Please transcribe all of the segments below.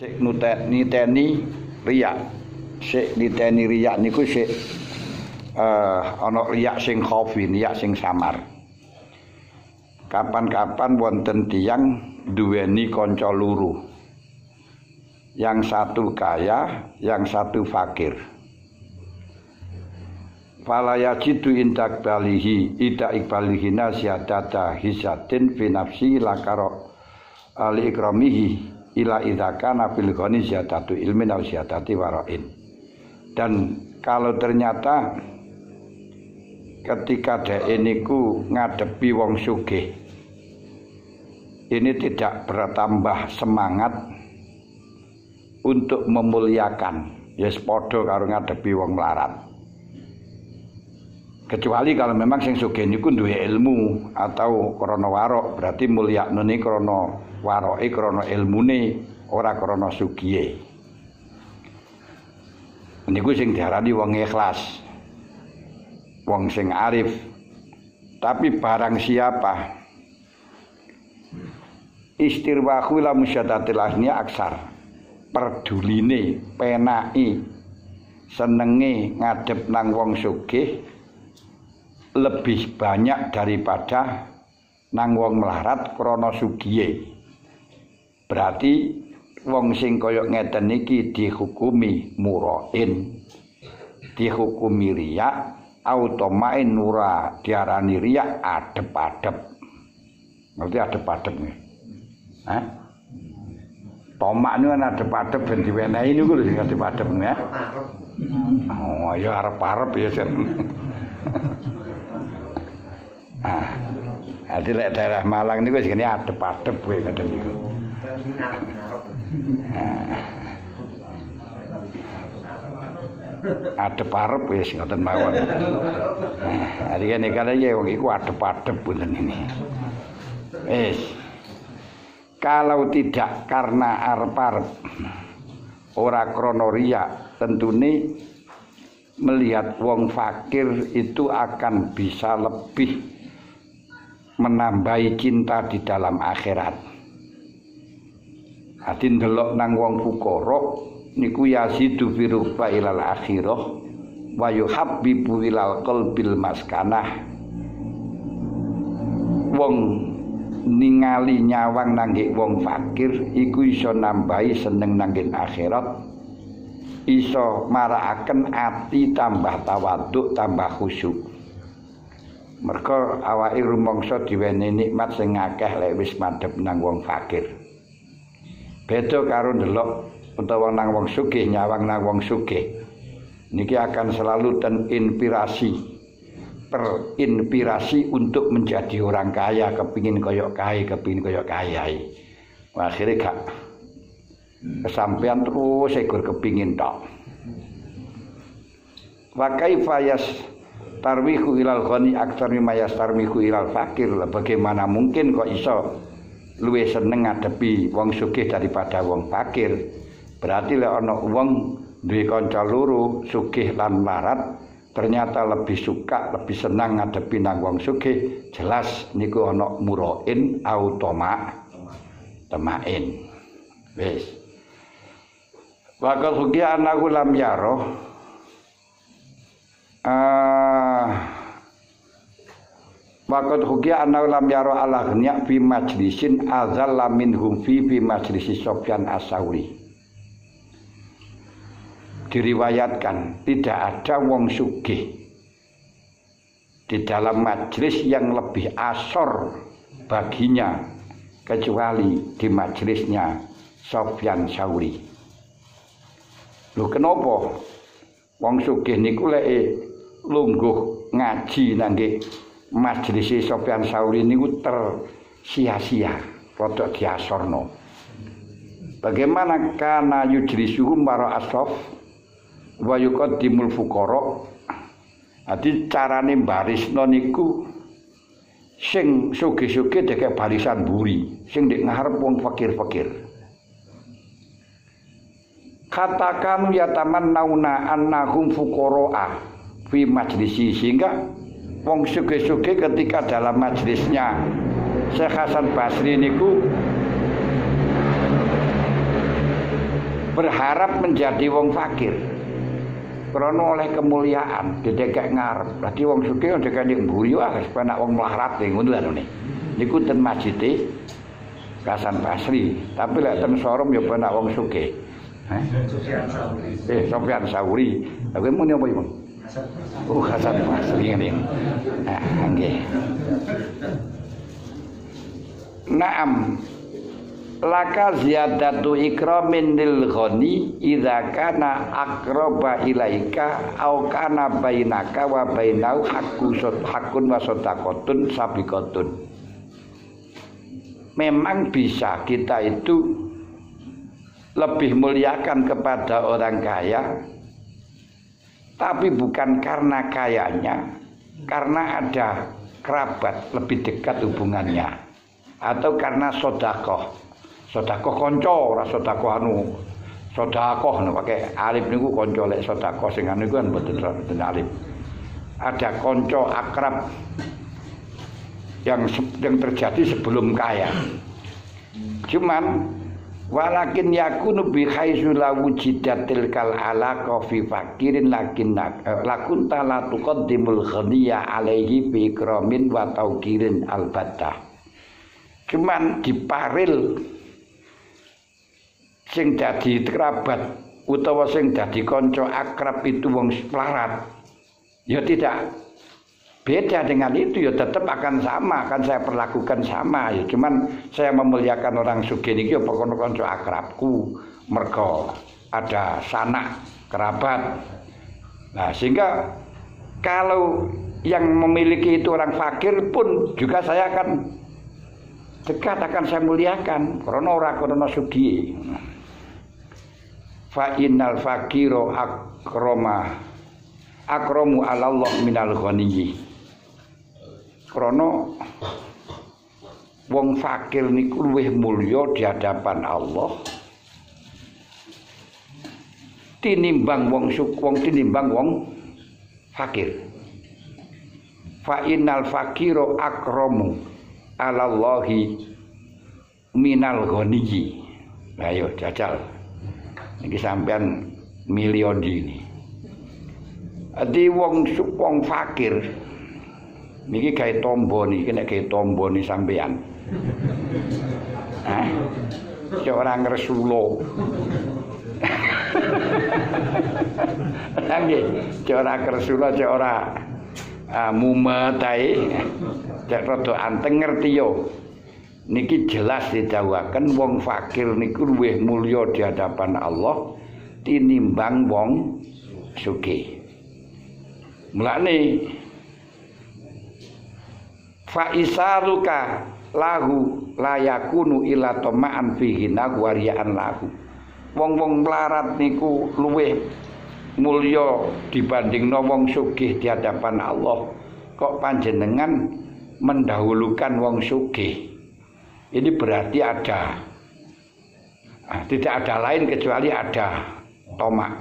Sik niteni riya. Sik niteni riya niku sik ana riya sing khafi, riya sing samar. Kapan-kapan wonten tiyang duweni kanca loro. Yang satu kaya, yang satu fakir. Fala yajidu indak balihi ida ikbalihi nasyadata hisatin fi nafsi lakaro ali ikramihi ila idaka nabil ghani ziyadatu ilmin aw ziyadati warain. Dan kalau ternyata ketika dhek niku ngadepi wong sugih ini tidak bertambah semangat untuk memuliakan, ya padha karo ngadepi wong melarat. Kecuali kalau memang sing sugih niku duwe ilmu atau krana warok, berarti mulyakne krana waroke, krana ilmune, ora krana sugihe. Niku sing diarani wong ikhlas, wong sing arif. Tapi barang siapa istirwahu la musyaddatil ahniya aksar, perduline, penaki, senenge ngadep nang wong sugih lebih banyak daripada nang wong melarat krana sugihe. Berarti wong sing kaya ngeten iki dihukumi murain, dihukumi riya, automain nura diarani riya adep-adep. Ngerti adep-adep nggih? Hah? Tomak niku ana adep-adep ben diwenehi niku lho sing adep-adep ya. Oh, ya arep-arep ya jan. Jadi lek daerah Malang niku jenenge adep-adep kowe ngoten niku. Adep-arep wis ngoten mawon. Hari kene kale ya wong iku adep-adep punten ini. Wis. Kalau tidak karena arep-arep ora krana riya, tentune melihat wong fakir itu akan bisa lebih menambahi cinta di dalam akhirat. Ati ndelok nang wong fukara niku yazidu fi rufa ilal akhirah wa yuhabbibu ilal qalbil maskanah. Wong ningali nyawang nangge wong fakir iku iso nambahi seneng nangge akhirat, iso marakaken ati tambah tawaduk, tambah khusyuk. Merga awake rumangsa diwenehi nikmat sing akeh lek wis madhep nang wong fakir. Beda karo ndelok utawa nang wong sugih, nyawang nang wong sugih. Niki akan selalu terinspirasi untuk menjadi orang kaya, kepingin koyok kaya. Akhirnya gak kesampean terus ekor kepingin tok. Wa kaifa tarwihu ilal ghani aktsar mimma yastarwihu ilal fakir. Bagaimana mungkin kok iso luwih seneng ngadepi wong sugih daripada wong fakir? Berarti lek ana wong duwe kanca loro sugih lan melarat ternyata lebih suka, lebih senang ngadepi nang wong sugih, jelas niku ana murain temain. Wis. Wa qad anahu lam yaro Waqad hukia anna lam yara ala ghniya fi majlisin azalla minhum fi majlisi Sufyan as-Sauri. Diriwayatkan tidak ada wong sugih di dalam majlis yang lebih asor baginya kecuali di majlisnya Sufyan Sauri. Lho kenapa wong sugih niku lek lungguh ngaji nangge majelis Sufyan Sauri niku tersia-sia, rada diasorno. Bagaimana kana yujlisuhum para asraf wa yuqaddimul fuqara. Adi carane barisno niku sing sugih-sugih dek barisan buri, sing ndek ngarep wong fakir-fakir. Katakan yatamannuna annahum fuqara fi majlisi, sehingga wong sugih-sugih ketika dalam majlisnya Syekh Hasan Basri niku berharap menjadi wong fakir. Krana oleh kemuliaan didekek ngarep. Dadi wong sugih ndekek ning mbuyu wis penak wong melarat ngono lho. Niku ten masjide Hasan Basri, tapi lek ten Sorom ya penak wong sugih. Sofyan Sauri. Kowe muni apa iki, Bang? Hasan Basri ngene. Nggih. Naam. Laka ziyadatu ikramin lil ghani idza kana aqraba ilaika au kana bainaka wa bainau hakun wa sadaqatun sabiqatun. Memang bisa kita itu lebih muliakan kepada orang kaya, tapi bukan karena kayanya, karena ada kerabat lebih dekat hubungannya, atau karena sodakoh. Sodakoh konco, ora sodakoh sodakoh pakai alif niku konco lek sodakoh sing anu iku kan mboten alif. Ada konco akrab yang terjadi sebelum kaya. Cuman walakin yakunu bi haitsu la wujidatil kal alaqa fi fakirin lakun la tuqaddimul ghaniya alaihi bi ikramin wa tauqirin albattah. Cuman diparil sing dadi kerabat utawa sing dadi kanca akrab itu wong melarat ya tidak beda dengan itu, ya tetap akan sama, akan saya perlakukan sama ya. Cuman saya memuliakan orang sugih niki ya pokoke kanca akrabku mergo ada sanak kerabat. Nah, sehingga kalau yang memiliki itu orang fakir pun juga saya akan dekat, akan saya muliakan karena ora karena sugih. Fa innal faqiru akramu ala Allah minal ghaniyyi. Krana wong fakir niku luwih mulya di hadapan Allah tinimbang tinimbang wong fakir. Fa innal faqiru akramu ala Allahi minal ghaniyyi. Ayo jajal. Niki sampean milion ini. Adi wong fakir niki gawe tombo niki nek gawe tombo ni sampean. Cek ora ngresula. Nggih, cek ora ngresula, cek ora mumet ae. Cek rada anteng ngerti yo. Niki jelas didhawuhaken wong fakir niku luwih mulya di hadapan Allah tinimbang wong sugih. Mulane fa isaruka lahu layakunu ila tama'an fihi nagwarian lahu. Wong-wong melarat niku luwih mulya dibandingno wong sugih di hadapan Allah. Kok panjenengan mendahulukan wong sugih? Ini berarti ada tidak ada lain kecuali ada tomak.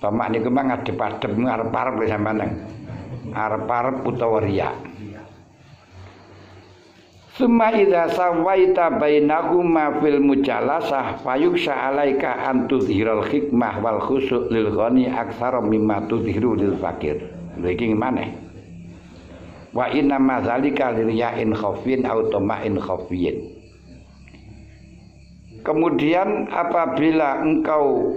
Tomak niku memang adep-adep arep-arep sampeyan. Arep-arep utawa riya. Summa idza sawaita bainahuma fil mujalasah fayuksha alaika an tudhiral hikmah wal khusyu' lil ghani aktsara mimma tudhiru lil fakir. Lha iki maneh. Wa inna ma dzalika liriya'in khafin aw tama'in khafiyin. Kemudian apabila engkau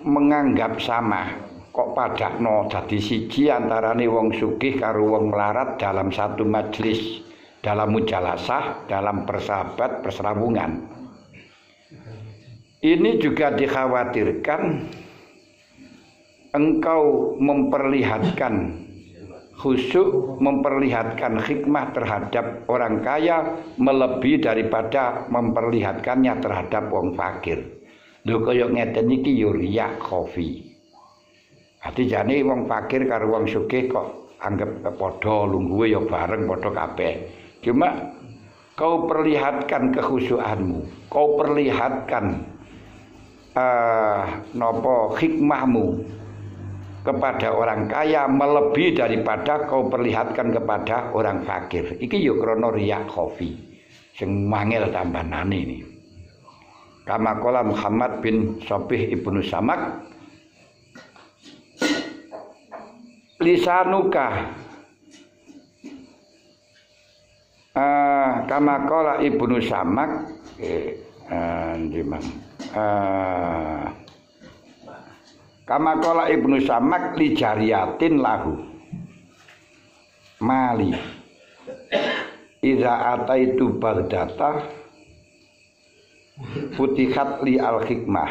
menganggap sama, kok padakno dadi siji antarane wong sugih karo wong melarat dalam satu majelis, dalam mujalasah, dalam persahabat, perserabungan. Ini juga dikhawatirkan engkau memperlihatkan khusyuk, memperlihatkan hikmah terhadap orang kaya melebihi daripada memperlihatkannya terhadap wong fakir. Lho kaya ngeten iki yo riya khofi. Ati jane wong fakir karo wong sugih kok anggap padha lungguhe ya bareng padha kabeh. Cuma kau perlihatkan kekhusyukanmu, kau perlihatkan hikmahmu kepada orang kaya melebihi daripada kau perlihatkan kepada orang fakir. Iki yo krana riya khofi sing mangel tambanane ini. Kama qala Muhammad bin Shabih ibnu Samak, lisanuka kama qala ibnu Samak kama qala ibnu Samak li jariyatin lahu mali iza ataitu Baghdata futihat li al hikmah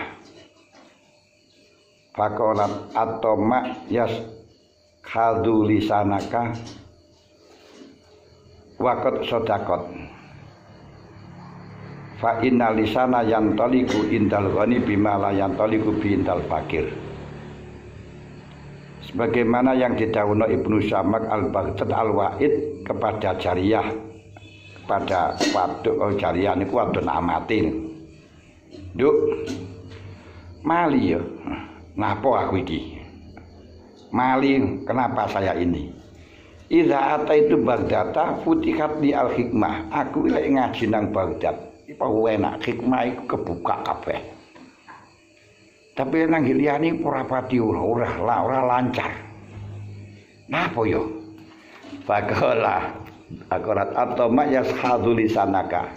faqalat atoma yas khadu lisanaka waqad sadaqat fa inna lisana yantaliku indal ghani bima la yantaliku bi indal fakir. Sebagaimana yang didhawuhna Ibnu Samak al-Baghdad al-Wa'id kepada jariyah, kepada waduk jariyah niku wadon amati. Duk mali ya. Napa aku iki? Mali, kenapa saya ini? Idza ataitu Baghdata futihat li al-hikmah. Aku lek ngaji nang Baghdad, iku enak hikmah iku kebuka kabeh. Tapi nang liyane ora pati ora lancar. Napa yo? Faqala akurat atoma yashadu lisanaka.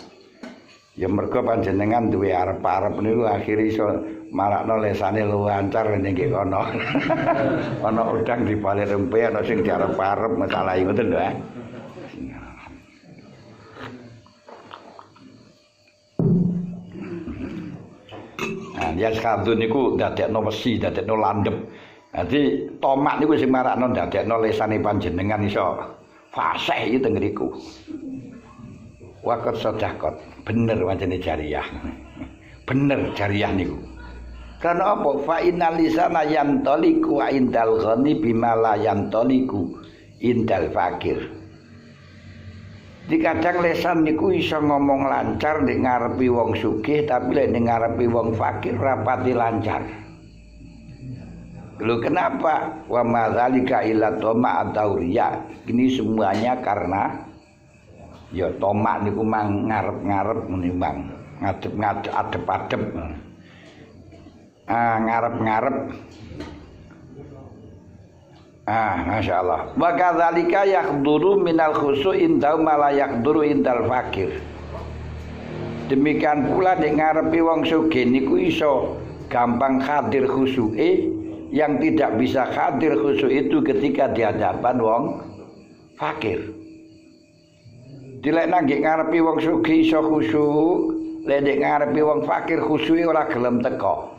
Ya mergo panjenengan duwe arep-arep niku akhire iso marakno lesane lancar ning kono. Ana udang di balik rempe ana sing diarep-arep masalah ngoten lho. Nah, ya skadun niku dadekno wesi, dadekno landhep. Dadi tomak niku sing marakno dadekno lesane panjenengan iso fasih iki teng ngriku. Waqat sedekah bener wancane jariyah. Bener jariyah niku. Karena apa? Fa innal lisana yantaliku indal ghani bima la yantaliku indal fakir. Di kadang lesan niku iso ngomong lancar nek ngarepi wong sugih, tapi lek nek ngarepi wong fakir rapati lancar. Lho kenapa? Wa madzalika illa toma atau riya. Ini semuanya karena ya tomak niku mang ngarep-ngarep menimbang ngadep-adep. Ngarep-ngarep. Masyaallah. Wa kadzalika yahduru minal khusu'in dauma la yahduru indal fakir. Demikian pula nek ngarepi wong sugih niku iso gampang hadir khusuke yang tidak bisa hadir khusyuk itu ketika di hadapan wong fakir. Dilek nang ngarepi wong sugih iso khusyuk, lek ngarepi wong fakir khusyuke ora gelem teko.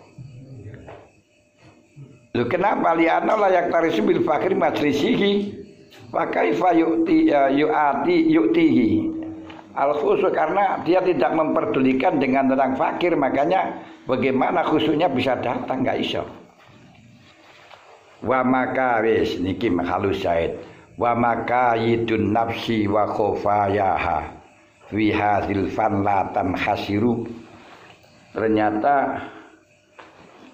Lho kenapa liana layak taris bil fakir majlisihi wa kaifa yu'tihi al khusyuk, karena dia tidak memperdulikan dengan orang fakir, makanya bagaimana khusyuknya bisa datang, enggak iso. Wa maka wis niki halus syahid wa maka yidun nafsi wa khofayaha fi hadzal fanlatan khasiru. Ternyata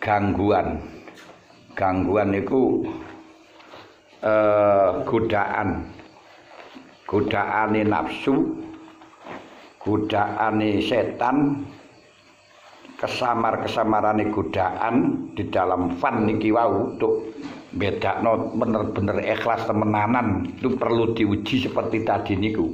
gangguan niku godaane nafsu, godaane setan, kesamarane godaan di dalam fan niki wau untuk bedakno bener-bener ikhlas temenanan itu perlu diuji seperti tadi niku.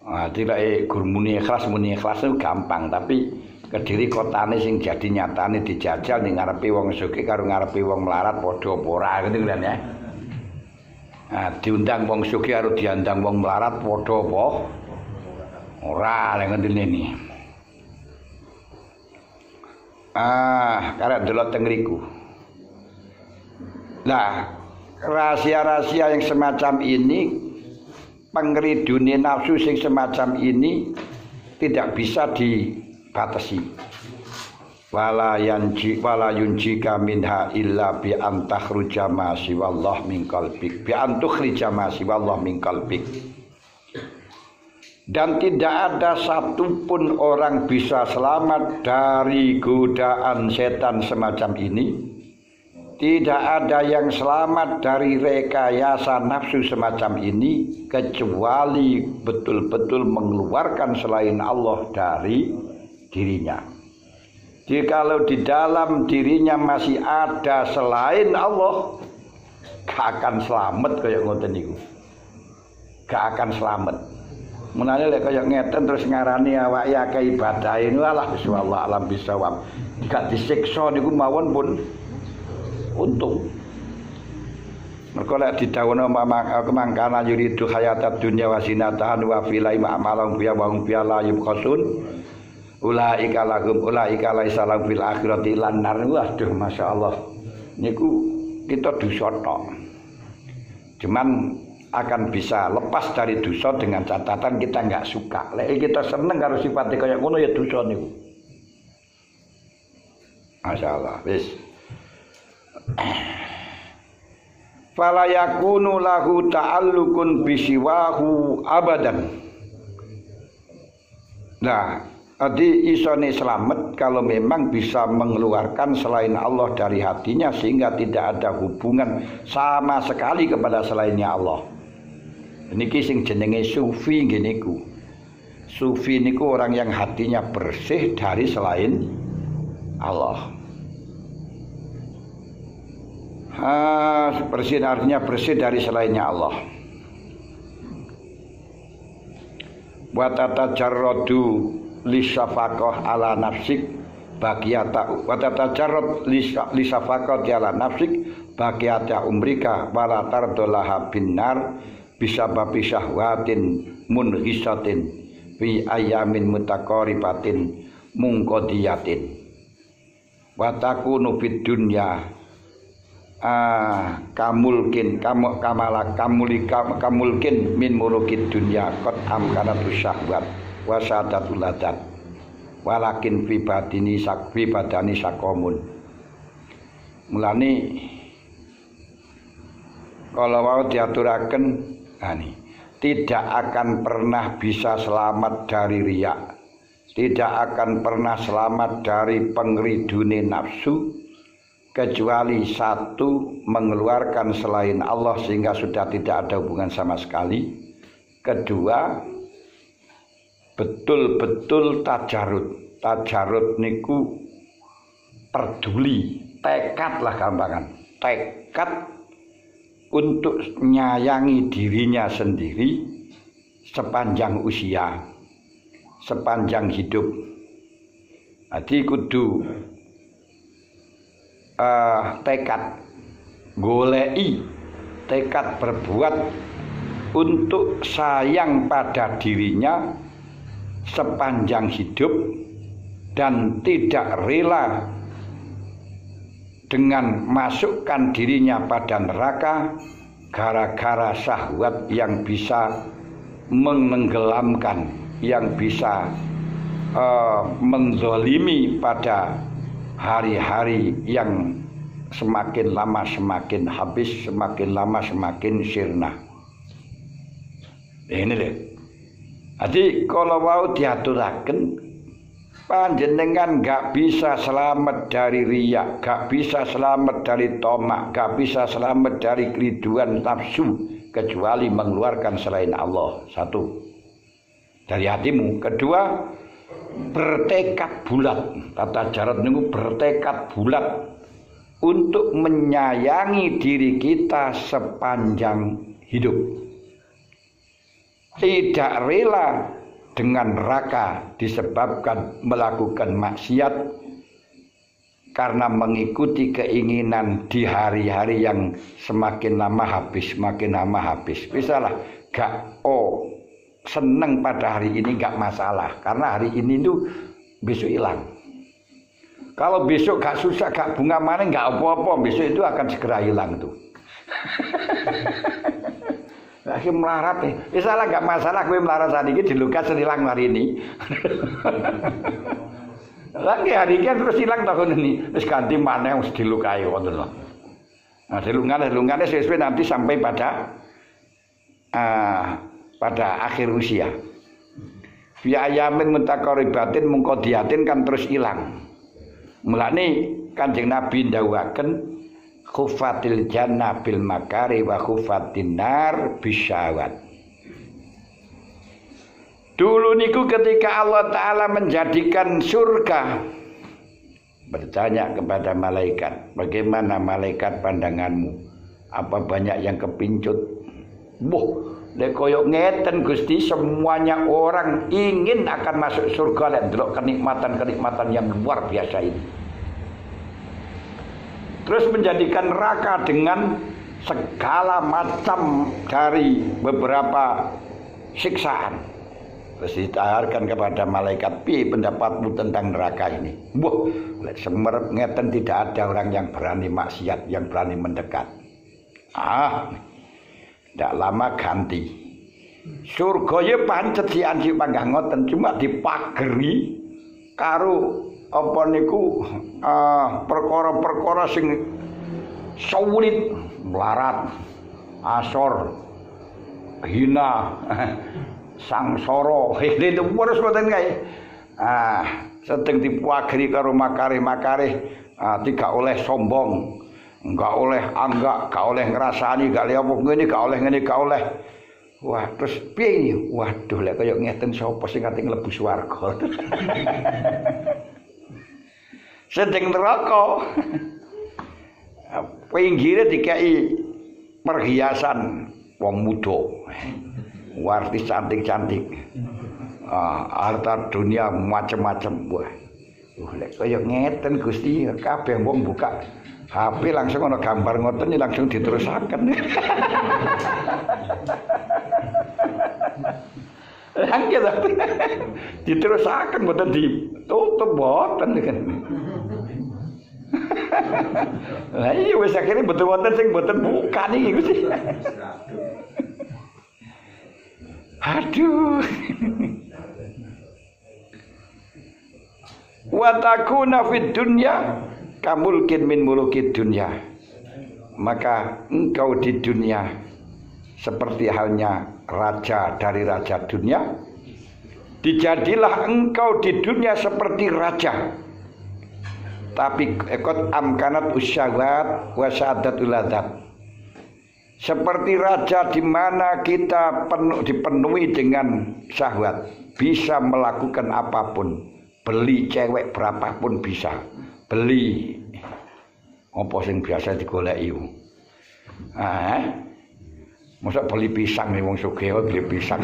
Nah, dilek gur muni ikhlas itu gampang, tapi Kediri kotane sing jadi nyatane dijajal ning ngarepe wong sugih karo ngarepe wong melarat padha apa ora ngoten kan ya. Nah, diundang wong sugih karo diandang wong melarat padha apa ora lek ngene iki. Karek delok teng ngriku. Nah, rahasia-rahasia yang semacam ini, pengridune nafsu sing semacam ini tidak bisa dibatasi. Wala yunjika minha illa bi antakhruja ma siwallah min qalbik, bi antukhrija ma siwallah min qalbik. Dan tidak ada satupun orang bisa selamat dari godaan setan semacam ini. Tidak ada yang selamat dari rekayasa nafsu semacam ini kecuali betul-betul mengeluarkan selain Allah dari dirinya. Jadi kalau di dalam dirinya masih ada selain Allah, gak akan selamat kayak ngoten niku. Gak akan selamat. Menane lek kayak ngeten terus ngarani awake akeh ibadah ini alah bismillah alam bisawab. Gak disiksa niku mawon pun untung. Mergo lek didhawuhna kemangkana yuridu hayatad dunya wa zinataha wa filai ma'amalan biya wa hum biya la yubqasun. Ulaika lahum ulaika laisa lahum fil akhirati lan nar. Waduh masyaallah. Niku kita dosa tok. Cuman akan bisa lepas dari dosa dengan catatan kita enggak suka. Lek kita seneng karo sifate kaya ngono ya dosa niku. Masyaallah. Wis. Fala yakunu lahu ta'allukun bisiwahu abadan. Nah, jadi isone selamat kalau memang bisa mengeluarkan selain Allah dari hatinya sehingga tidak ada hubungan sama sekali kepada selainnya Allah. Niki sing jenenge sufi nggih niku. Sufi niku orang yang hatinya bersih dari selain Allah. Bersih artinya bersih dari selainnya Allah. Wa tatajarradu lisafaqah ala nafsik baqiyata wa tatajarrad lisafaqah ala nafsik baqiyata umrika wala tardolaha binar bisababi syahwatin munhisatin fi ayamin mutaqaribatin mungqadiyatin wa takunu fid dunya kamulkin min mulukid dunya qad amkanatu syahwat wa sadatul ladat walakin fi badani sakomun. Mulane kalau mau diaturaken tidak akan pernah bisa selamat dari riya, tidak akan pernah selamat dari pengridune nafsu kecuali satu mengeluarkan selain Allah sehingga sudah tidak ada hubungan sama sekali. Kedua, betul-betul tajarud. Tajarud niku peduli, tekad lah gampangan. Tekad untuk menyayangi dirinya sendiri sepanjang usia, sepanjang hidup. Jadi kudu tekad golei, tekad berbuat untuk sayang pada dirinya sepanjang hidup dan tidak rela dengan masukkan dirinya pada neraka gara-gara syahwat yang bisa menenggelamkan, yang bisa menzalimi pada hari-hari yang semakin lama semakin habis, semakin lama semakin sirna. Ini deh. Jadi kalau mau diaturaken, panjenengan gak bisa selamat dari riya, gak bisa selamat dari tomak, gak bisa selamat dari keriduan nafsu kecuali mengeluarkan selain Allah. Satu, dari hatimu. Kedua, bertekad bulat. Tata jarat niku bertekad bulat untuk menyayangi diri kita sepanjang hidup. Tidak rela dengan neraka disebabkan melakukan maksiat karena mengikuti keinginan di hari-hari yang semakin lama habis, semakin lama habis. Bisalah gak seneng pada hari ini gak masalah, karena hari ini itu besok hilang. Kalau besok gak susah, gak bunga mana, gak apa-apa, besok itu akan segera hilang tuh. Lagi melarat nih, misalnya gak masalah, gue melarat saat ini dilukas hilang hari ini. Lagi hari ini terus hilang tahun ini, terus ganti mana yang harus dilukai, nah dilungan sesuai nanti sampai pada akhir usia. Fi ayamin mutaqaribatin mungqadiyatin kan terus hilang. Mulane Kanjeng Nabi ndhawuhaken khufatil jannah bil makari wa khufatin nar bisyawat. Dulu niku ketika Allah Ta'ala menjadikan surga bertanya kepada malaikat, bagaimana malaikat pandanganmu? Apa banyak yang kepincut? Lek koyo ngeten Gusti, semuanya orang ingin akan masuk surga lek ndelok kenikmatan-kenikmatan yang luar biasa ini. Terus menjadikan neraka dengan segala macam dari beberapa siksaan. Terus ditawarkan kepada malaikat, "Piye pendapatmu tentang neraka ini?" Lek semerep ngeten tidak ada orang yang berani maksiat, yang berani mendekat. Tidak lama ganti. Surga ya pancet si panggah ngoten, cuma dipageri karo apa niku perkara-perkara sing sulit, melarat, asor, hina, sangsara, itu terus ngoten kae. Sedeng dipageri karo makarih-makarih, tidak oleh sombong. Enggak oleh anggak, enggak oleh ngrasani, enggak oleh apa ngene, enggak oleh ngene, enggak oleh. Wah, terus piye iki? Waduh, lek kaya ngeten sapa sing ati mlebu swarga. Sedeng neraka. Pinggire dikai perhiasan wong muda. Warti cantik-cantik. Harta dunia macam-macam. Wah. Lek kaya ngeten Gusti, kabeh wong buka HP langsung ana gambar ngoten langsung diterusaken. Langit diterusaken mboten ditutup mboten kan. Lah iya wis akhire mboten wonten sing mboten buka niki Gusti. Aduh. Wa takuna fid dunya kamulkin min mulukid dunya, maka engkau di dunia seperti halnya raja dari raja dunia. Dijadilah engkau di dunia seperti raja, tapi ekot amkanat usyawat wasadatul ladzat, seperti raja di mana kita dipenuhi dengan syahwat, bisa melakukan apapun, beli cewek berapapun bisa. Beli apa sing biasa digoleki. Mosok beli pisang nih wong sugih beli pisang.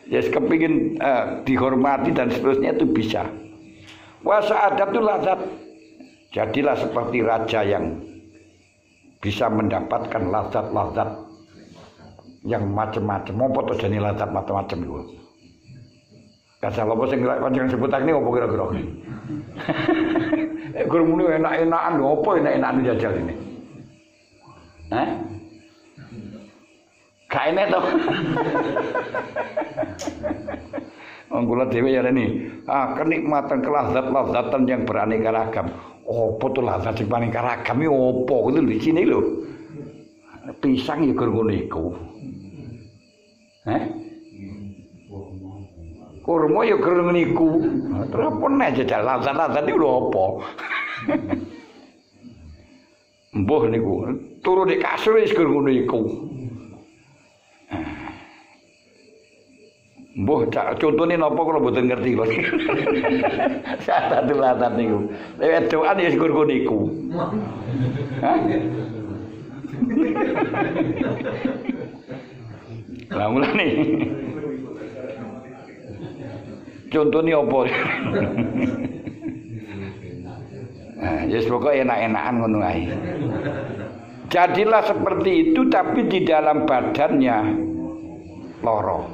Ya kepingin dihormati dan seterusnya itu bisa. Wa sa'adatul ladzat. Jadilah seperti raja yang bisa mendapatkan lazat-lazat yang macam-macam. Apa to jane lazat macam-macam iku? Kata apa sing panjenengan sebutan ini apa kira-kira? Gurung muni enak-enakan lho, apa enak-enakan jajal ini? Gak enak to. Wong kula dhewe ya rene, kenikmatan kelazat-lazatan yang beraneka ragam. Apa to lazat sing beraneka ragam iki apa kuwi lho sini lho. Pisang ya gurung ngono iku. Kurma ya gereng niku. Terus apa nek jajal lazat-lazat niku lho apa? Mbuh niku turu di kasur wis gereng ngono iku. Mbuh contone napa kula mboten ngerti lho. Lazat niku. Wedokan ya gereng ngono iku. Lah mulane contohnya apa? Yes pokoknya enak-enakan ngono ae. Jadilah seperti itu tapi di dalam badannya loro.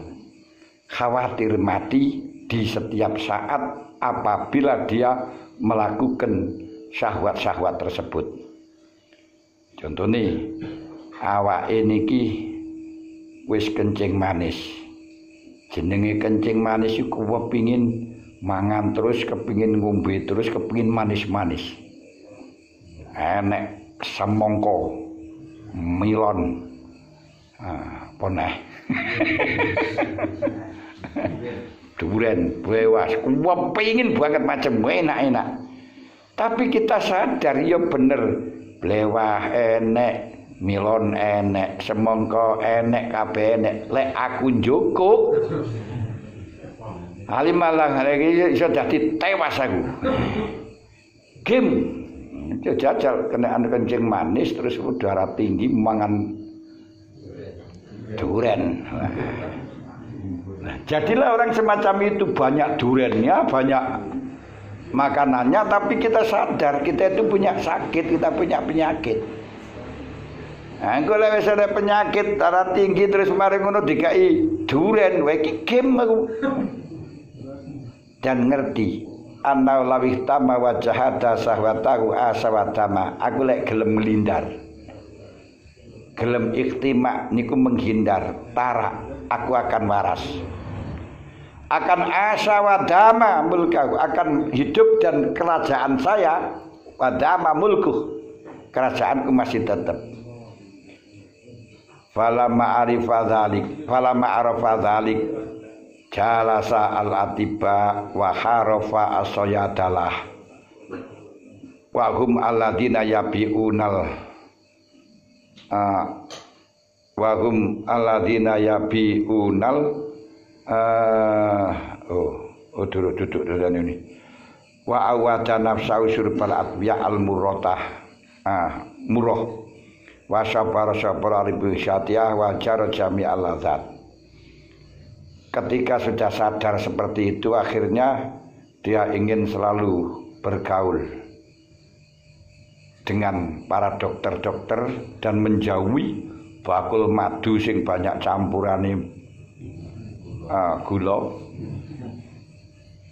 Khawatir mati di setiap saat apabila dia melakukan syahwat-syahwat tersebut. Contohnya awake niki wis kencing manis. Jenenge kencing manis iku kepingin mangan terus, kepingin ngombe terus, kepingin manis-manis. Enek semongko, milon, apa neh? Duren, brewas, kepingin banget macam enak-enak. Tapi kita sadar ya bener, blewah enek, milon enek, semongko enek, kabeh enek. Lek aku njukuk Alimalah iki iso dadi tewas aku. Game jajal kena kencing manis terus udara tinggi mangan duren. Nah, jadilah orang semacam itu, banyak durennya, banyak makanannya, tapi kita sadar kita itu punya sakit, kita punya penyakit. Nah, kalau wis ada penyakit darah tinggi terus mari ngono dikai duren, wae iki game aku. Dan ngerti anna lawih tama wajahada sahwatahu asawadama, aku lek gelem melindar, gelem ikhtima niku menghindar tarak, aku akan waras, akan asawadama mulkahu, akan hidup dan kerajaan saya, wadama mulkuh, kerajaanku masih tetap. Falamma arifa dzalik, falamma arafa dzalik jalasa al-atiba wa harafa as-sayadalah wa hum alladina yabiunal wa hum alladina yabiunal duduk dan ini wa awada nafsau surbal atbiya al-murratah murrah wa sabara ribu syatiyah wa jar jami' al-ladzat. Ketika sudah sadar seperti itu, akhirnya dia ingin selalu bergaul dengan para dokter-dokter dan menjauhi bakul madu sing banyak campurane gula,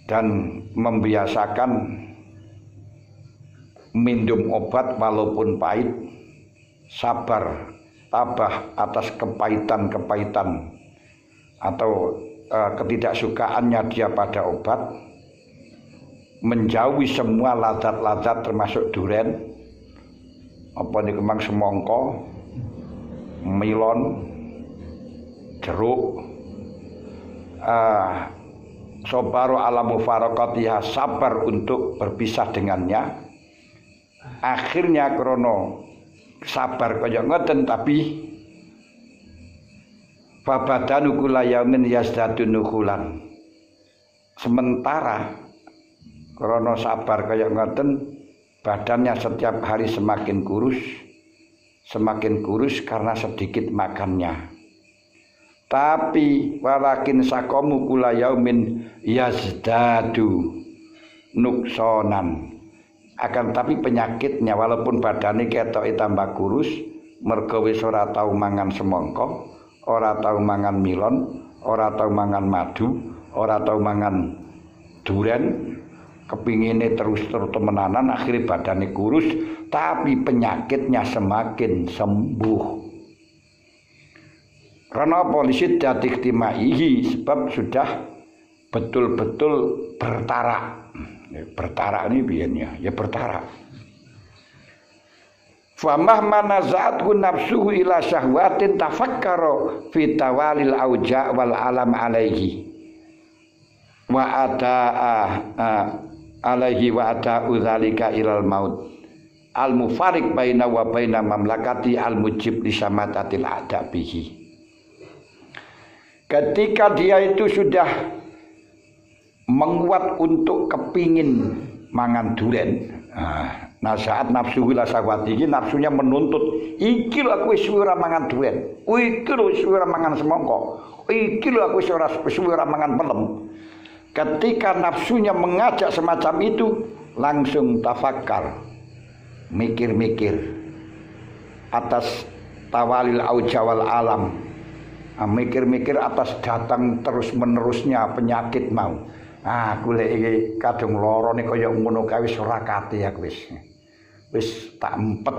dan membiasakan minum obat walaupun pahit, sabar tabah atas kepahitan-kepahitan atau ketidaksukaannya dia pada obat, menjauhi semua lazat-lazat termasuk duren, apa nih kemang semongko, milon, jeruk, sobaro ala mufaraqatiha, sabar untuk berpisah dengannya. Akhirnya krono sabar kaya ngoten tapi fabadanu kula yaumin yazdadu nukhulan. Sementara krono sabar kaya ngoten, badannya setiap hari semakin kurus karena sedikit makannya. Tapi walakin sakomu kula yaumin yazdadu nuksonan. Akan tapi penyakitnya walaupun badannya ketoke tambah kurus, mergo wis ora tau mangan semangka, ora tau mangan milon, ora tau mangan madu, ora tau mangan duren, kepingine terus temenanan, akhirnya badannya kurus, tapi penyakitnya semakin sembuh. Karena polisi datik timaihi, sebab sudah betul-betul bertarak. Bertarak ini biarnya, ya bertarak. Famah manazatku nafsuhu ila syahwatin tafakkaro fi tawalil auja wal alam alaihi wa alaihi wa udzalika ilal maut al mufariq baina wa baina mamlakati al mujib li samatatil adabihi. Ketika dia itu sudah menguat untuk kepingin mangan duren, nah saat nafsu wila sahwati ini nafsunya menuntut, iki lho aku wis ora mangan duren, iki lho wis ora mangan semangka, iki lho aku wis ora mangan pelem. Ketika nafsunya mengajak semacam itu, langsung tafakkar, mikir-mikir atas tawalil aujawal alam, mikir-mikir atas datang terus menerusnya penyakit mau. Aku lek iki kadung lara nek kaya ngono kae wis ora kate aku wis tak empet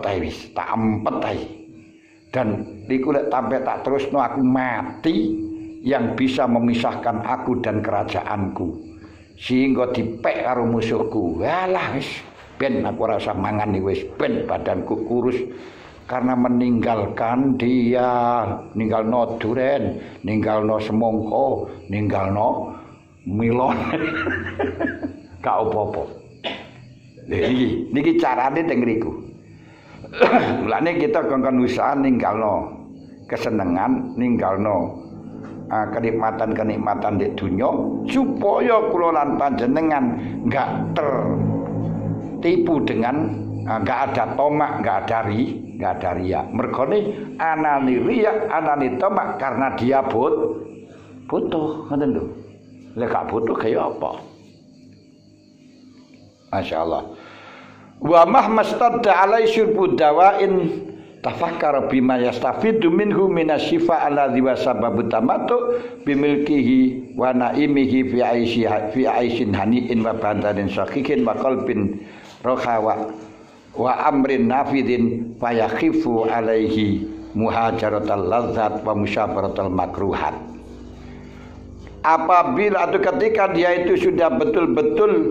ae. Dan niku lek sampai tak terusno aku mati, yang bisa memisahkan aku dan kerajaanku sehingga dipek karo musuhku. Walah wis ben aku rasa mangan iki wis ben badanku kurus karena meninggalkan dia, ninggalno duren, ninggalno semangka, ninggalno milon. Gak apa-apa. Niki carane teng mriku. Mulane kita kongkon usaha ninggalno kesenengan, ninggalno kenikmatan-kenikmatan di dunia supaya kula lan panjenengan enggak tertipu dengan enggak ada tomak, enggak ada riya. Mergone anani riya, anani tomak karena dia butuh, ngoten lho. Lek gak butuh kaya apa? Masyaallah. Wa mahmastadda alai syurbu dawain tafakkara bima yastafidu minhu minasyifa alladzi wa sababu tamattu bimilkihi wa naimihi fi aishin haniin wa bandarin sahihin wa qalbin rohawa wa amrin nafidin fayakhifu alaihi muhajaratal ladzat wa musyabaratal makruhat. Apabila atau ketika dia itu sudah betul-betul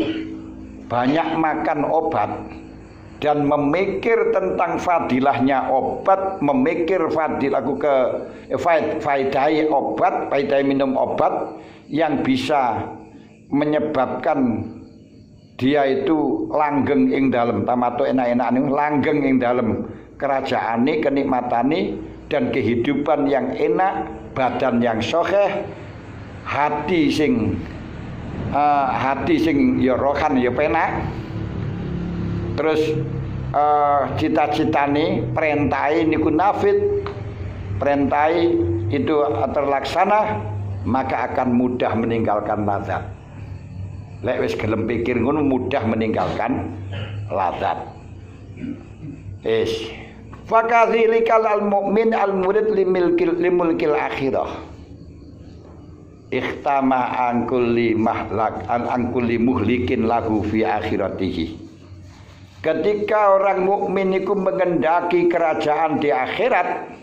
banyak makan obat dan memikir tentang fadilahnya obat, memikir fadilahu faedai obat, faedai minum obat yang bisa menyebabkan dia itu langgeng ing dalem tamato enak-enak ning langgeng ing dalem kerajaane, kenikmatane dan kehidupan yang enak, badan yang sahih, hati sing ya rohan ya penak. Terus cita-citane perintahe niku nafid, perintahe itu terlaksana, maka akan mudah meninggalkan lazat. Lek wis gelem pikir ngono mudah meninggalkan lazat. Fakadzilikal al-mu'min al-murid limulkil akhirah. Ikhtama an kulli mahlak an kulli muhlikin lahu fi akhiratihi. Ketika orang mukmin itu mengendaki kerajaan di akhirat,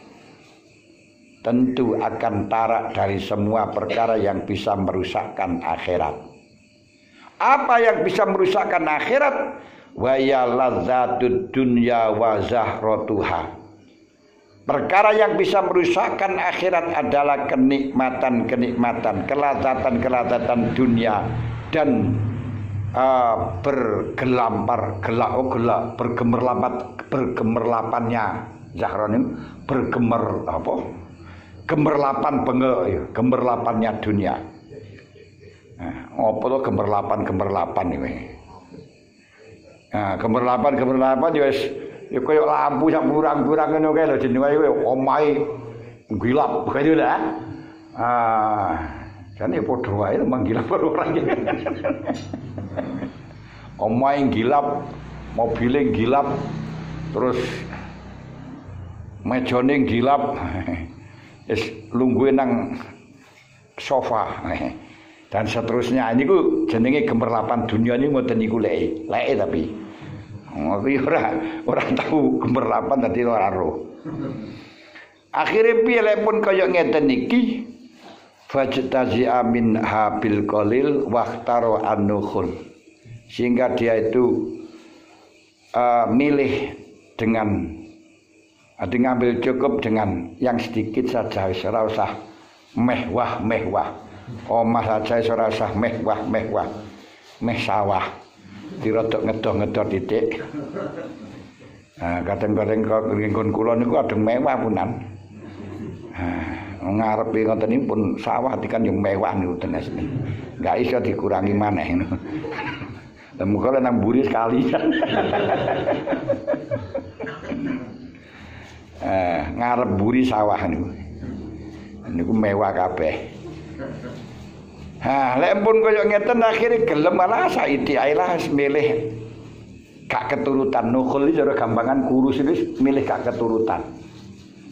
tentu akan tarak dari semua perkara yang bisa merusakkan akhirat. Apa yang bisa merusakkan akhirat? Wa ya lazzatud dunya wa zahratuha. Perkara yang bisa merusakkan akhirat adalah kenikmatan-kenikmatan, kelazatan-kelazatan dunia dan bergemerlapannya zahronim gemerlapannya dunia. Apa to gemerlapan ini? Gemerlapan ya wis ya koyo lampu sak burang-burang ngono kae lho jenenge omahe gilap kaya lho. Kan ya padha wae manggilap orang iki. Omahe gilap, mobile gilap, terus mejane gilap. Wis lungguhe nang sofa. Dan seterusnya ini ku jenenge gemerlapan dunia ini ngoten niku leke tapi ora tahu gemerlapan dadi ora roh. Akhire piye lek pun kaya ngeten niki fajtazi amin habil qalil waqtaro an-nukhul, sehingga dia itu milih dengan ngambil cukup dengan yang sedikit saja, ora usah mewah. Omah saja ora usah mewah. Meh sawah dirodok ngedoh titik. Kadang-kadang kok nggon kula niku adeng mewah punan. Ngarepe ngoten niku pun sawah dikan yo mewah niku tenan. Enggak iso dikurangi maneh. Lah muga nang mburi sekali. Ngarep mburi sawah niku mewah kabeh. Lek pun kaya ngeten akhire gelem malah saiki ae lah milih gak keturutan. Nukhul iki cara gampangan kurus iki milih gak keturutan.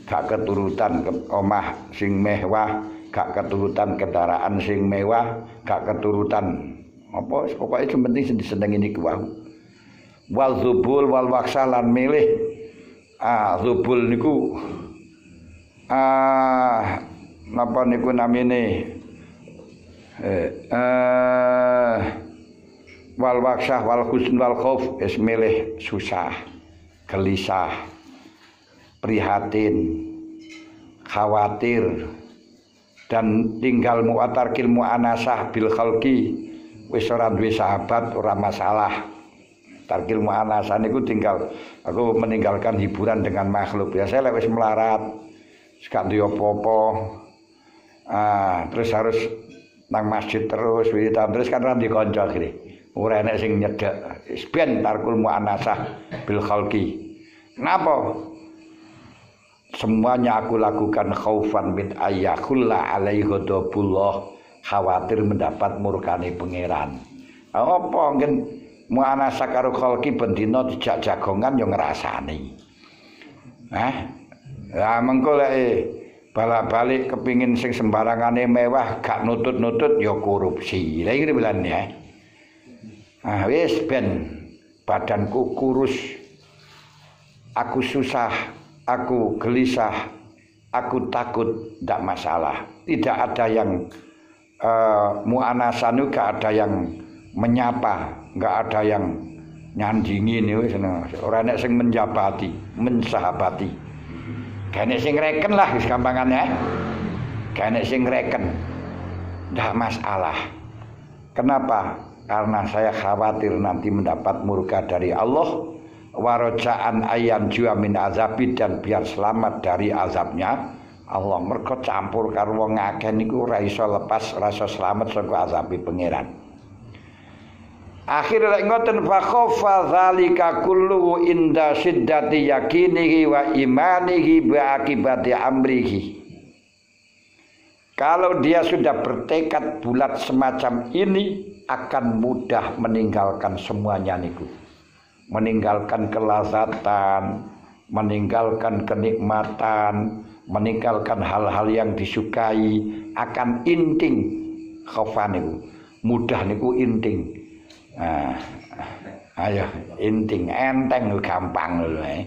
Gak keturutan omah sing mewah, gak keturutan kendaraan sing mewah, gak keturutan apa pokoke sing penting sing disenengi niku wae. Wal zubul wal waksalan milih zubul niku napa niku namine wal waksah wal husn wal khauf wis milih susah, gelisah, prihatin, khawatir dan tinggal mu'atarkil mu'anasah bil khalqi wis ora duwe sahabat ora masalah. Tarkil mu'anasah niku tinggal aku meninggalkan hiburan dengan makhluk. Biasa lek wis melarat gak duwe apa-apa Terus harus nang masjid terus wiridan terus kan ra dikonco akhire. Ora enek sing nyedek. Ben tarkul mu'anasah bil khalqi. Kenapa? Semuanya aku lakukan khaufan min ayyakulla alaihi ghadabullah, khawatir mendapat murkane pangeran. Apa mungkin mu'anasah karo khalqi ben dina dijak jagongan yo ngrasani. Lah mengko lek balak-balik kepingin sing sembarangane mewah gak nutut-nutut ya korupsi. Lah iki bilan ya. Wis ben badanku kurus. Aku susah, aku gelisah, aku takut, ndak masalah. Tidak ada yang mu'anasanu, gak ada yang menyapa, gak ada yang nyandingin wis ora nek sing menjabati, mensahabati. Gak nek sing reken lah wis gampangane. Gak nek sing reken. Ndak masalah. Kenapa? Karena saya khawatir nanti mendapat murka dari Allah, warojaan ayam jua min azabi, dan biar selamat dari azabnya Allah. Mergo campur karo wong akeh niku ora iso lepas, ora iso selamat saka azabi pangeran. Akhir lek ngoten fa khaufa zalika kulluhu inda siddati yakinihi wa imanihi bi akibati amrihi. Kalau dia sudah bertekad bulat semacam ini, akan mudah meninggalkan semuanya niku. Meninggalkan kelazatan, meninggalkan kenikmatan, meninggalkan hal-hal yang disukai, akan inting khaufan niku. Mudah niku inting. Ayo inting, enteng gampang lho.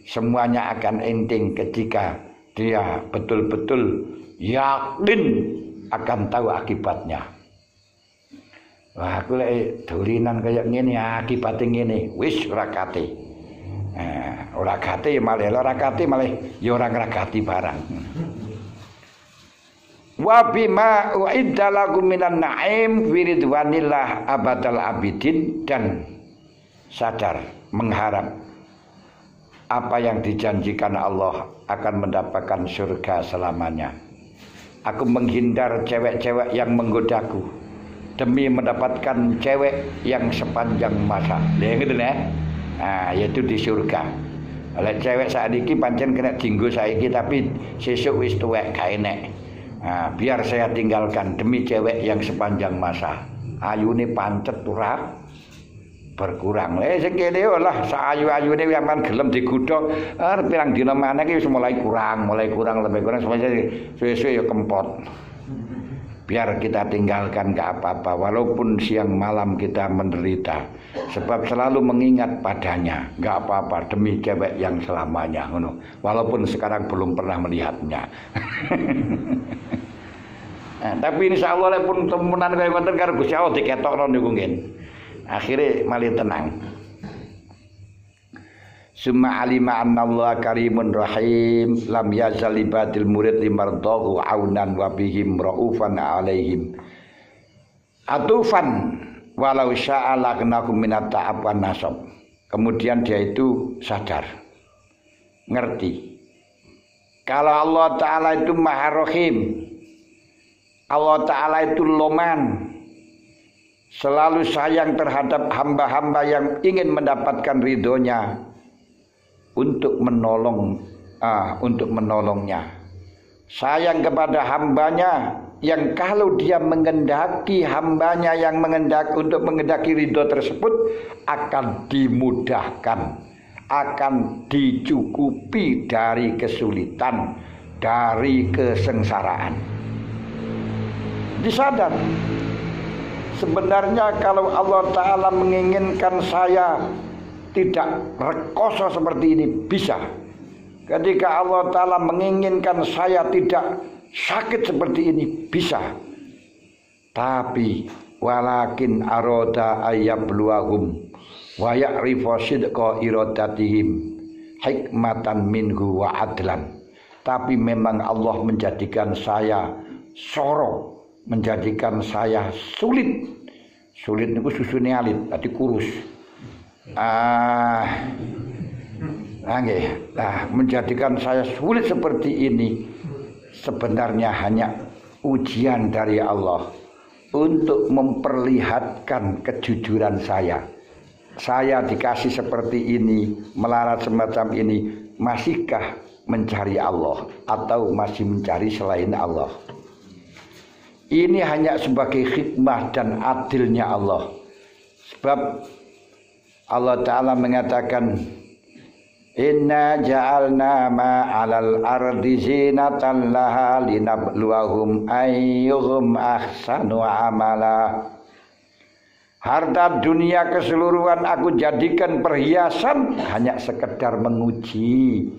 Semuanya akan inting ketika dia betul-betul yakin akan tahu akibatnya. Wah, aku lek dolinan kayak ngene akibate ngene, wis ora kate. Ora kate ya malah ora kate malah ya ora ngragati barang. Wa bima uidda lakum minan na'im fi ridwanillah abadal abidin, dan sadar mengharap apa yang dijanjikan Allah akan mendapatkan surga selamanya. Aku menghindar cewek-cewek yang menggodaku demi mendapatkan cewek yang sepanjang masa. Lha ngoten ya. Yaitu di surga. Oleh cewek saiki pancen kena dinggo saiki tapi sesuk wis tuwek gak enek. Biar saya tinggalkan demi cewek yang sepanjang masa. Ayune pancet ora berkurang. Sing kene lah saayu-ayune sampean gelem digodhog, pirang dina maneh iki wis mulai kurang lebih kurang sampai suwe-suwe ya kempot. Biar kita tinggalkan ke apa-apa, walaupun siang malam kita menderita, sebab selalu mengingat padanya, gak apa-apa demi cewek yang selamanya, walaupun sekarang belum pernah melihatnya. Tapi insya Allah pun temenan kaya ngoten karo Gusti Allah diketokno niku nggih. Akhire malih tenang. Summa alima annallaha karimun rahim lam yazal ibadil murid limardahu aunan wa bihim raufan alaihim atufan walau syaa lagnakum minat ta'ab wan nasab. Kemudian dia itu sadar, ngerti kalau Allah Ta'ala itu Maha Rahim, Allah Ta'ala itu Loman, selalu sayang terhadap hamba-hamba yang ingin mendapatkan ridhonya, untuk menolongnya. Sayang kepada hambanya yang kalau dia mengendaki hambanya yang untuk mengendaki ridho tersebut akan dimudahkan, akan dicukupi dari kesulitan, dari kesengsaraan. Disadar sebenarnya kalau Allah Ta'ala menginginkan saya tidak rekoso seperti ini bisa. Ketika Allah Ta'ala menginginkan saya tidak sakit seperti ini bisa. Tapi walakin aroda ayyabluwahum wa ya'rifa sidqa iradatihim hikmatan minhu wa adlan. Tapi memang Allah menjadikan saya soro, menjadikan saya sulit. Sulit niku susune alit, dadi kurus. Menjadikan saya sulit seperti ini sebenarnya hanya ujian dari Allah untuk memperlihatkan kejujuran saya. Saya dikasih seperti ini, melarat semacam ini, masihkah mencari Allah atau masih mencari selain Allah? Ini hanya sebagai hikmah dan adilnya Allah. Sebab Allah Ta'ala mengatakan, Inna ja'alna ma'alal ardi zinatan laha linabluwahum ayyuhum ahsanu amala. Harta dunia keseluruhan aku jadikan perhiasan hanya sekedar menguji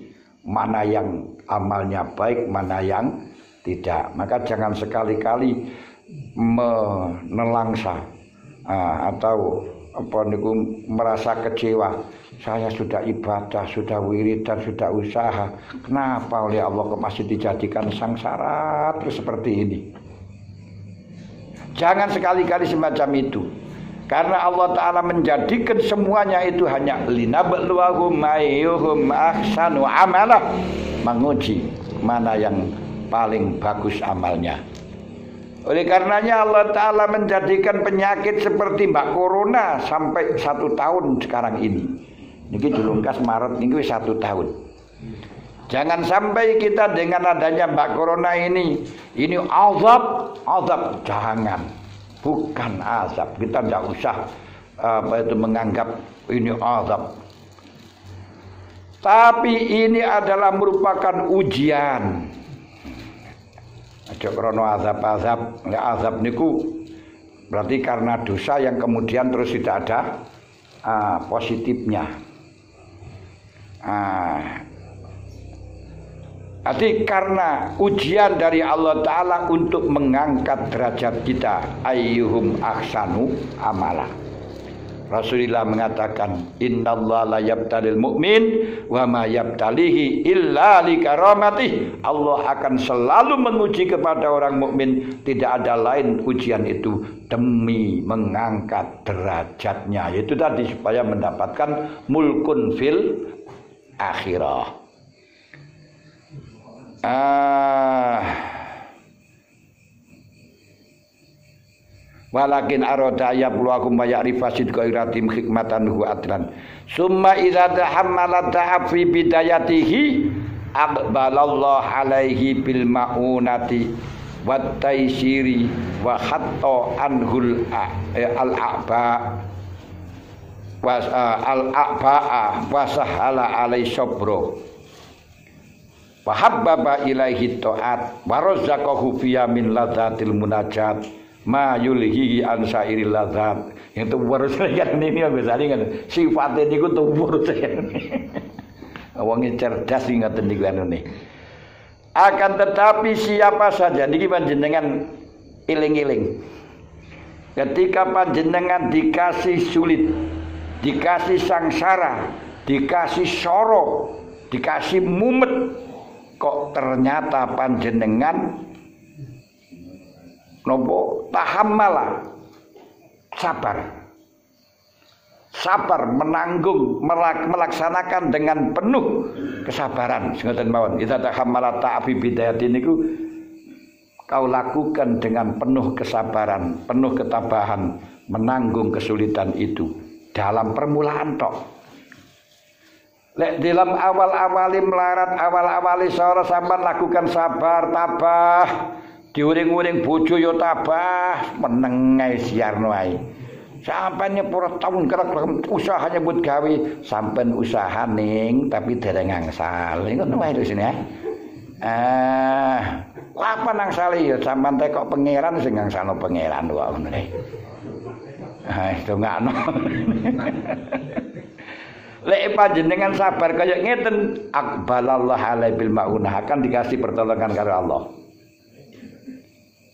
mana yang amalnya baik, mana yang tidak. Maka jangan sekali-kali menelangsa atau merasa kecewa. Saya sudah ibadah, sudah wiridan, sudah usaha. Kenapa oleh Allah kok masih dijadikan sangsara terus seperti ini? Jangan sekali-kali semacam itu. Karena Allah Ta'ala menjadikan semuanya itu hanya linabluwahum ayyuhum ahsanu amala, menguji mana yang paling bagus amalnya. Oleh karenanya Allah Ta'ala menjadikan penyakit seperti Mbak Corona sampai 1 tahun sekarang ini. Ini dilungkas Maret ini 1 tahun. Jangan sampai kita dengan adanya Mbak Corona ini azab, jangan. Bukan azab. Kita tidak usah menganggap ini azab. Tapi ini adalah merupakan ujian. Aja krono azab. Azab niku berarti karena dosa yang kemudian terus tidak ada positifnya. Jadi karena ujian dari Allah Ta'ala untuk mengangkat derajat kita, ayyuhum ahsanu amala. Rasulullah mengatakan, innallaha la yabtalil mu'min wa ma yabtalihi illa likaramatihi. Allah akan selalu menguji kepada orang mukmin, tidak ada lain ujian itu demi mengangkat derajatnya. Itu tadi supaya mendapatkan mulkun fil akhirah. Walakin arada yabluwakum wa ya'rifa sidqa iratim hikmatan huwa adlan. Summa idza tahammala ta'fi bidayatihi aqbalallahu alaihi bil maunati wat taysiri wa hatta anhul al-a'ba al-a'ba'a wa sahala alai sabro. Wa habbaba ilaihi ta'at wa razzaqahu fiya min ladzatil munajat ma yulhihi an sairil ladzat. Yang tuwur sayan ini biasane kan sifate niku tuwur sayan. Wong cerdas sing ngoten niku anune. Akan tetapi siapa saja niki panjenengan eling-eling. Ketika panjenengan dikasih sulit, dikasih sangsara, dikasih soro, dikasih mumet, kok ternyata panjenengan nopo tahammala, sabar menanggung, melaksanakan dengan penuh kesabaran. Ngoten mawon. Idza tahammala ta'fi bidayati niku kau lakukan dengan penuh kesabaran, penuh ketabahan, menanggung kesulitan itu dalam permulaan tok. Lek dalam awal-awali melarat, awal-awali sora sampean lakukan sabar, tabah. Diuring-uring bojo yo tabah, meneng ae siarno ae. Sampeyan nyepuro tahun kerek usahanya buat gawe, sampeyan usaha ning tapi dereng angsal. Ngono wae lho sini ya. Apa nangsal ya sampeyan tekok pangeran sing ngangsalno pangeran wae ngono ae. Itu ngano. Lek panjenengan sabar kaya ngeten, aqbalallahu alaihi bil maunah, akan dikasih pertolongan karo Allah.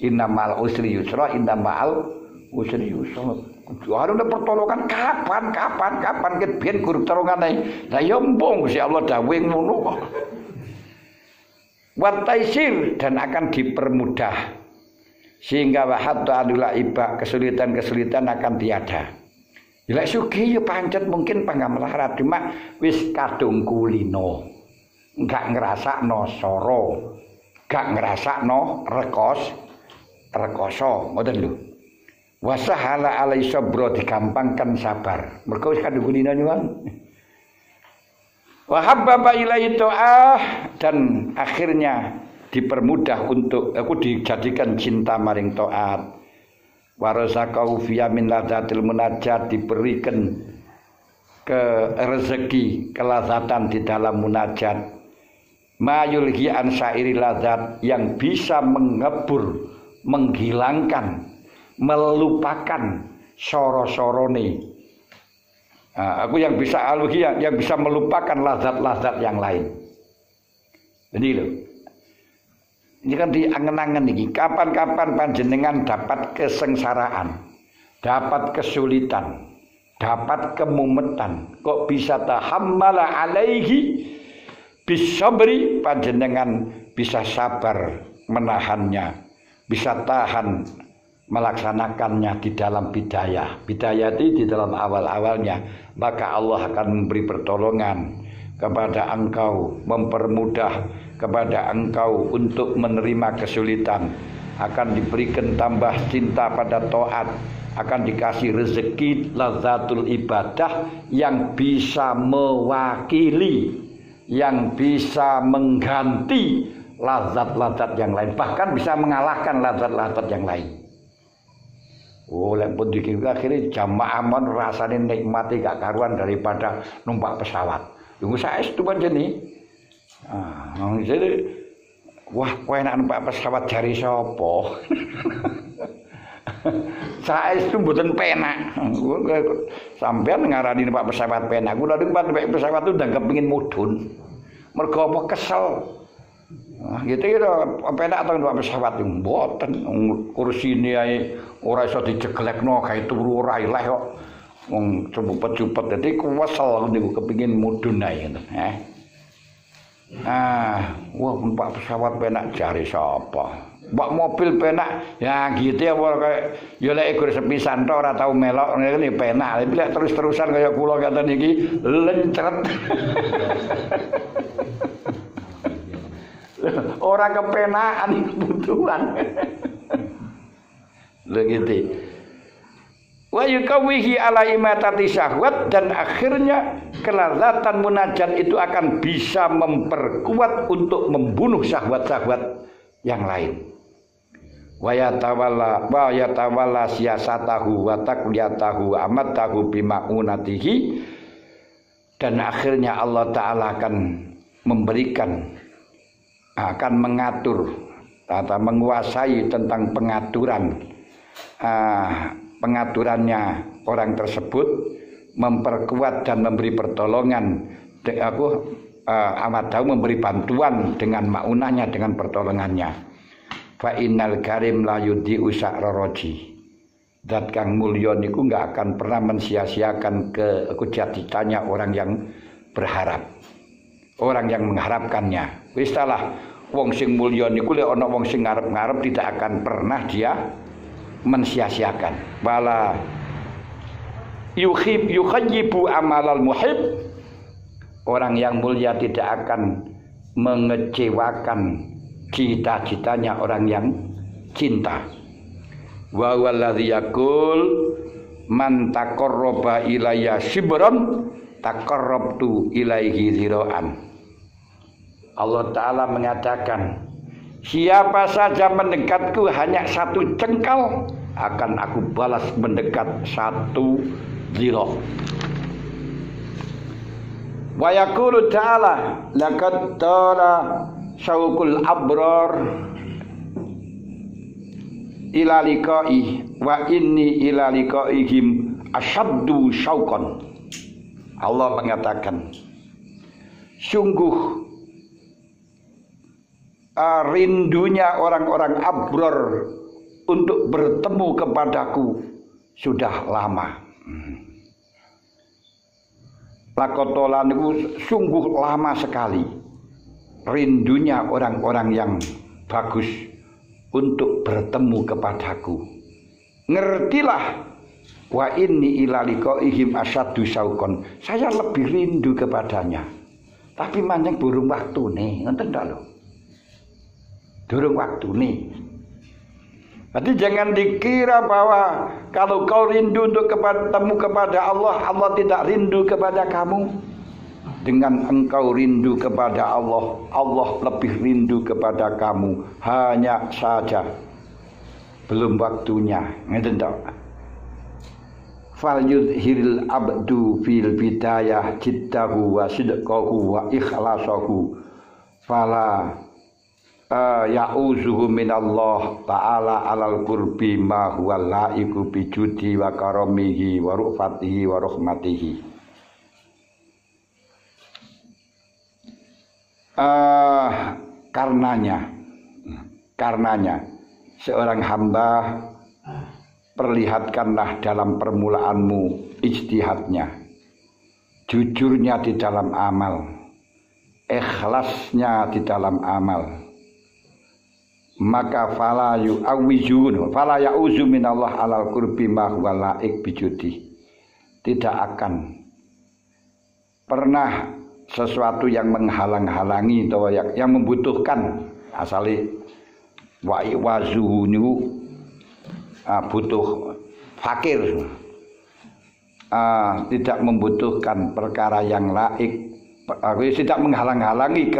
Innamal usri yusra, innamal usri yusra. Harune pertolongan kapan ket ben guru pertolongane. Lah ya mbong Gusti Allah dawuh ngono kok. Wa taisir, dan akan dipermudah. Sehingga wa hatta adula iba, kesulitan-kesulitan akan tiada. Lek sugih ya pancet mungkin panggah melarat, cuma wis kadung kulino. Enggak ngrasakno soro, enggak ngrasakno rekos rekoso ngoten lho. Wasahala alai sabra digampangkan sabar. Mergo wis kadungunina nyuwun. Wa habbaba ilaihi ta'ah dan akhirnya dipermudah untuk aku dijadikan cinta maring taat. Wa razaqahu fiya min ladzatil munajat diberikan ke rezeki kelazatan di dalam munajat. Ma yulhi an syairi ladzat yang bisa mengebur, menghilangkan, melupakan soro-sorone. Aku yang bisa aluhi yang bisa melupakan lazat-lazat yang lain. Jadi loh. Ini kan diangen-angen ini. Kapan-kapan panjenengan dapat kesengsaraan, dapat kesulitan, dapat kemumetan, kok bisa tahammala alaihi bisabri, panjenengan bisa sabar menahannya, bisa tahan melaksanakannya di dalam bidayah. Bidayah itu di dalam awal-awalnya, maka Allah akan memberi pertolongan kepada engkau, mempermudah kepada engkau untuk menerima kesulitan, akan diberikan tambah cinta pada taat, akan dikasih rezeki lazzatul ibadah yang bisa mewakili, yang bisa mengganti lazat-lazat yang lain, bahkan bisa mengalahkan lazat-lazat yang lain. Oh, lek pun dikira akhirnya jamaah mon rasane nikmati gak karuan daripada numpak pesawat. Lha saestu panjene. Jadi wah, kowe enak numpak pesawat jari sapa? Saestu mboten penak. Sampeyan ngarani numpak pesawat penak. Kula numpak pesawat itu ndang kepengin mudhun. Mergo apa kesel. Gitu kira penak atau numpak pesawat itu mboten. Kursine ae ora iso dijeglekno gawe turu ora ileh kok. Wong cepet-cepet dadi kesel niku kepengin mudhun ae ngoten. Wah numpak pesawat penak jare sapa? Mbak mobil penak ya gitu ya kayak ya lek iku sepisan tok ora tau melok ngene penak. Lek terus-terusan kaya kula ngaten iki lencret. Ora kepenakan kebutuhan. Lha gitu. Wa yukawihi ala imatati syahwat, dan akhirnya kelazatan munajat itu akan bisa memperkuat untuk membunuh syahwat-syahwat yang lain. Wa yatawalla siyasatahu wa taqliyatahu amatahu bimaunatihi, dan akhirnya Allah Ta'ala akan memberikan, akan mengatur atau menguasai tentang pengaturannya orang tersebut, memperkuat dan memberi pertolongan. Amadahu memberi bantuan dengan maunahnya, dengan pertolongannya. Fa innal karim la yudhi'u sa'raraji. Zat kang mulya niku enggak akan pernah mensia-siakan kejadiannya orang yang berharap, orang yang mengharapkannya. Wis salah wong sing mulya niku lek ana wong sing ngarep-ngarep tidak akan pernah dia mensia-siakan. Wala yukhayyibu amalal muhib. Orang yang mulia tidak akan mengecewakan cita-citanya orang yang cinta. Wa wallazi yaqul man taqarraba ilayya shibran taqarrabtu ilaihi ziraan. Allah Ta'ala mengatakan, siapa saja mendekatku hanya satu jengkal, akan aku balas mendekat satu zirah. Wa yaqulu ta'ala laqad tara syauqul abrar ila liqa'i wa inni ila liqa'ihim asyaddu syauqan. Allah mengatakan, sungguh rindunya orang-orang abrar untuk bertemu kepadaku sudah lama. Lakotolan itu sungguh lama sekali rindunya orang-orang yang bagus untuk bertemu kepadaku. Ngertilah, wa inni ila liqaihim asyaddu syauqan. Saya lebih rindu kepadanya. Tapi manjang burung waktune, ngoten ta lho. Durung waktune. Jadi jangan dikira bahwa kalau kau rindu untuk bertemu kepada Allah, Allah tidak rindu kepada kamu. Dengan engkau rindu kepada Allah, Allah lebih rindu kepada kamu. Hanya saja belum waktunya. Ngeten tok. Fal yudhiril abdu fil bidayah jiddahu wa sidqahu wa ikhlasahu fala ya'uzuhu minallah ta'ala alal qurbi ma huwa laiku bijudi wa karamihi wa rufatihi wa rahmatihi. Karenanya seorang hamba perlihatkanlah dalam permulaanmu ijtihadnya, jujurnya di dalam amal, ikhlasnya di dalam amal. Maka fala ya'uzu minallah alal qurbi ma huwa laik bijudi. Tidak akan pernah sesuatu yang menghalang-halangi atau yang membutuhkan asali wazuhu butuh fakir, tidak membutuhkan perkara yang laik, tidak menghalang-halangi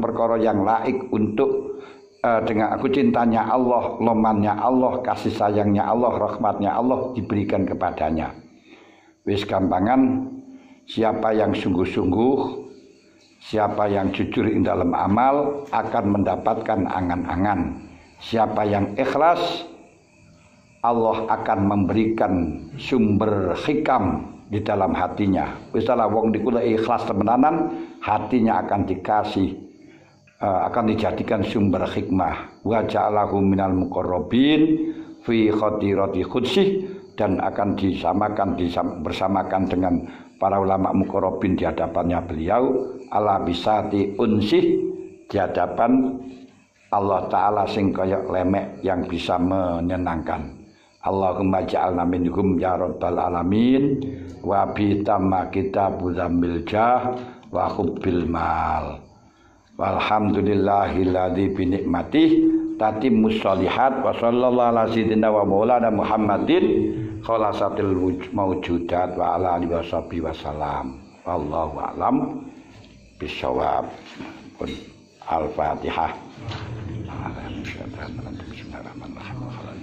perkara yang laik untuk dengan aku cintanya Allah, lomannya Allah, kasih sayangnya Allah, rahmatnya Allah diberikan kepadanya. Wis gampangan, siapa yang sungguh-sungguh, siapa yang jujur di dalam amal akan mendapatkan angan-angan. Siapa yang ikhlas, Allah akan memberikan sumber hikam di dalam hatinya. Misalnya wong dikula ikhlas temenanan, hatinya akan dikasih, akan dijadikan sumber hikmah. Wa ja'alahu minal muqarrabin fi khatirati khudsih, dan akan bersamakan dengan para ulama muqarrabin di hadapannya beliau, ala bisati unsih, di hadapan Allah Ta'ala sing kaya lemek yang bisa menyenangkan. Allahumma ja'alna minhum ya rabbal alamin wa bitamma kitabu zambil jah wa hubbil mal walhamdulillahilladzi bi nikmatih tatimmus sholihat wa sallallahu ala sayyidina wa maulana Muhammadin khalasatil maujudat wa ala alihi washabihi wasallam. Wallahu a'lam bishawab. Al-Fatihah. Bismillahirrahmanirrahim.